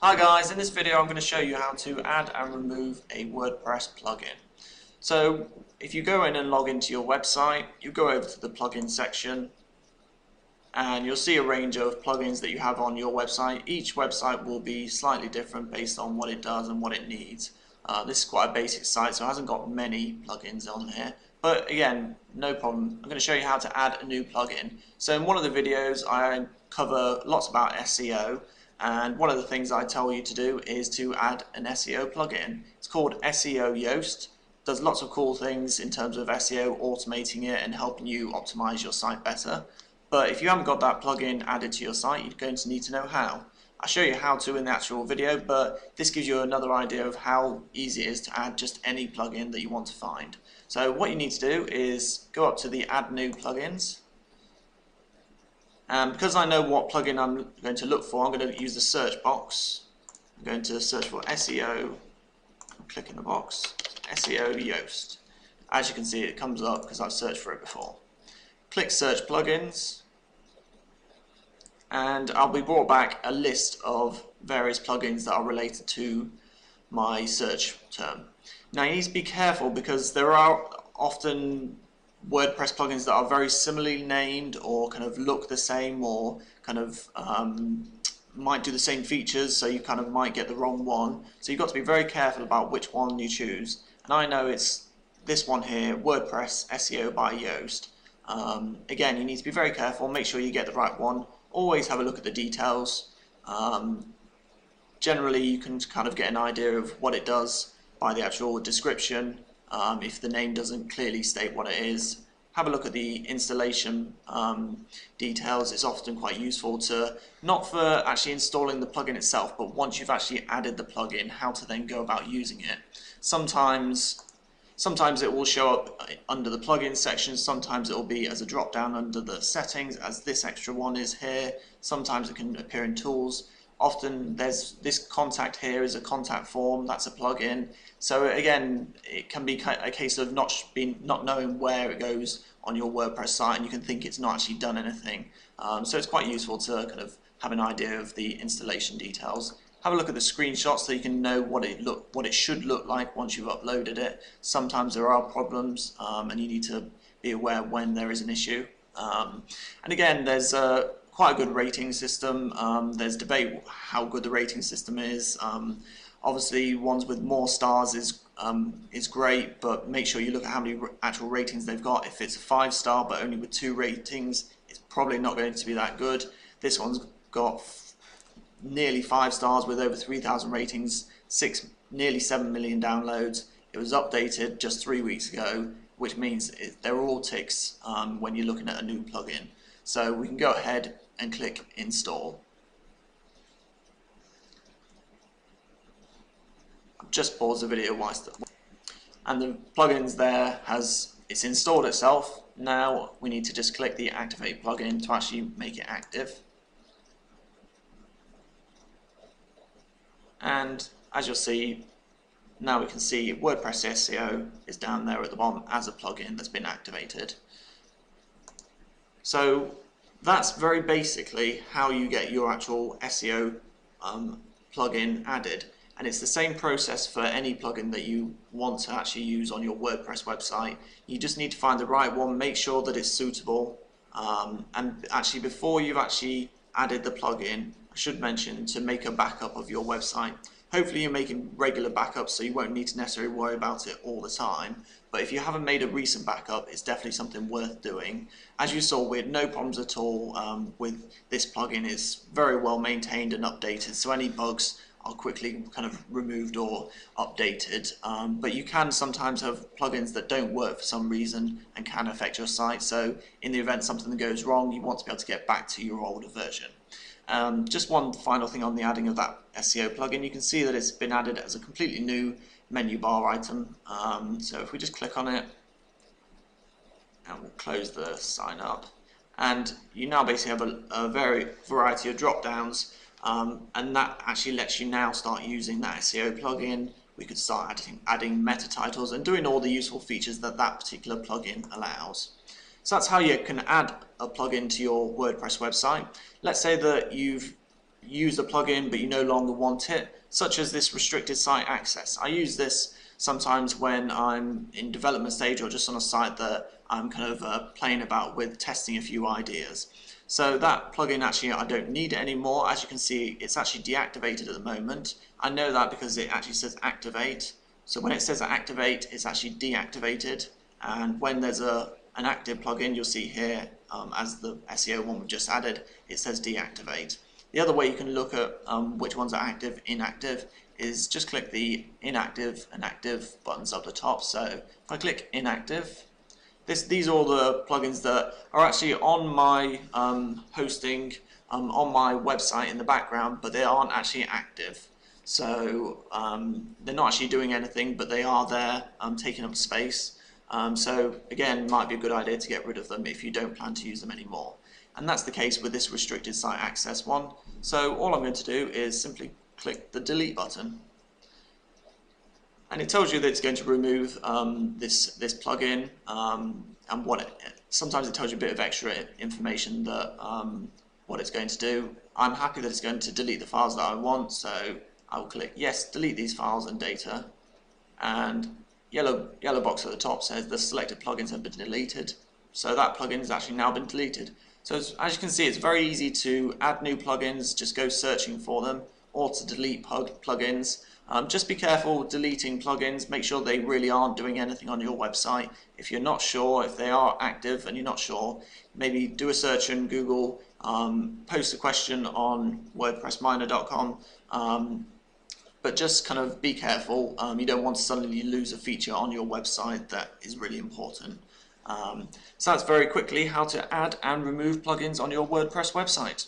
Hi guys, in this video I'm going to show you how to add and remove a WordPress plugin. So if you go in and log into your website, you go over to the plugin section and you'll see a range of plugins that you have on your website. Each website will be slightly different based on what it does and what it needs. This is quite a basic site, so it hasn't got many plugins on here. But again, no problem. I'm going to show you how to add a new plugin. So in one of the videos I cover lots about SEO, and one of the things I tell you to do is to add an SEO plugin. It's called SEO Yoast. It does lots of cool things in terms of SEO, automating it and helping you optimize your site better. But if you haven't got that plugin added to your site, you're going to need to know how. I'll show you how to in the actual video, but this gives you another idea of how easy it is to add just any plugin that you want to find. So what you need to do is go up to the Add New Plugins. And because I know what plugin I'm going to look for, I'm going to use the search box. I'm going to search for SEO, click in the box, SEO Yoast. As you can see, it comes up because I've searched for it before. Click Search Plugins, and I'll be brought back a list of various plugins that are related to my search term. Now you need to be careful because there are often WordPress plugins that are very similarly named or kind of look the same or kind of might do the same features, so you kind of might get the wrong one. So you've got to be very careful about which one you choose. And I know it's this one here, WordPress SEO by Yoast. Again, you need to be very careful, make sure you get the right one. Always have a look at the details. Generally, you can kind of get an idea of what it does by the actual description. If the name doesn't clearly state what it is, have a look at the installation details. It's often quite useful to, not for actually installing the plugin itself, but once you've actually added the plugin, how to then go about using it. Sometimes it will show up under the plugin section, sometimes it will be as a drop down under the settings, as this extra one is here. Sometimes it can appear in tools. Often there's this contact here is a contact form, that's a plugin. So again, it can be a case of not knowing where it goes on your WordPress site, and you can think it's not actually done anything. So it's quite useful to kind of have an idea of the installation details. Have a look at the screenshots so you can know what it should look like once you've uploaded it. Sometimes there are problems, and you need to be aware when there is an issue. And again, there's quite a good rating system. There's debate how good the rating system is. Obviously, ones with more stars is great, but make sure you look at how many actual ratings they've got. If it's a 5-star but only with 2 ratings, it's probably not going to be that good. This one's got nearly 5 stars with over 3,000 ratings, nearly 7 million downloads. It was updated just 3 weeks ago, which means they're all ticks when you're looking at a new plugin. So we can go ahead and click install. I've just paused the video and the plugins there it's installed itself. Now we need to just click the activate plugin to actually make it active. And as you'll see, now we can see WordPress SEO is down there at the bottom as a plugin that's been activated. So that's very basically how you get your actual SEO plugin added. And it's the same process for any plugin that you want to actually use on your WordPress website. You just need to find the right one, make sure that it's suitable. And actually, before you've actually added the plugin, I should mention to make a backup of your website. Hopefully you're making regular backups, so you won't need to necessarily worry about it all the time. But if you haven't made a recent backup, it's definitely something worth doing. As you saw, we had no problems at all with this plugin. It's very well maintained and updated, so any bugs are quickly kind of removed or updated. But you can sometimes have plugins that don't work for some reason and can affect your site. So in the event something goes wrong, you want to be able to get back to your older version. Just one final thing on the adding of that SEO plugin. You can see that it's been added as a completely new menu bar item. So if we just click on it and we'll close the sign up, and you now basically have a variety of drop downs, and that actually lets you now start using that SEO plugin. We could start adding meta titles and doing all the useful features that that particular plugin allows. So that's how you can add a plugin to your WordPress website. Let's say that you've use the plugin but you no longer want it, such as this restricted site access. I use this sometimes when I'm in development stage or just on a site that I'm kind of playing about with, testing a few ideas. So that plugin, actually I don't need it anymore. As you can see, it's actually deactivated at the moment. I know that because it actually says activate. So when it says activate, it's actually deactivated, and when there's an active plugin, you'll see here as the SEO one we've just added, it says deactivate. The other way you can look at which ones are active, inactive, is just click the inactive and active buttons up the top. So if I click inactive, these are all the plugins that are actually on my hosting on my website in the background, but they aren't actually active. So they're not actually doing anything, but they are there taking up space. So again, might be a good idea to get rid of them if you don't plan to use them anymore. And that's the case with this restricted site access one. So all I'm going to do is simply click the delete button. And it tells you that it's going to remove this plugin, and sometimes it tells you a bit of extra information that what it's going to do. I'm happy that it's going to delete the files that I want, so I will click yes, delete these files and data, and yellow box at the top says the selected plugins have been deleted. So that plugin has actually now been deleted. So as you can see, it's very easy to add new plugins, just go searching for them, or to delete plugins. Just be careful deleting plugins, make sure they really aren't doing anything on your website. If you're not sure, if they are active and you're not sure, maybe do a search in Google, post a question on wordpressminer.com, but just kind of be careful. You don't want to suddenly lose a feature on your website that is really important. So that's very quickly how to add and remove plugins on your WordPress website.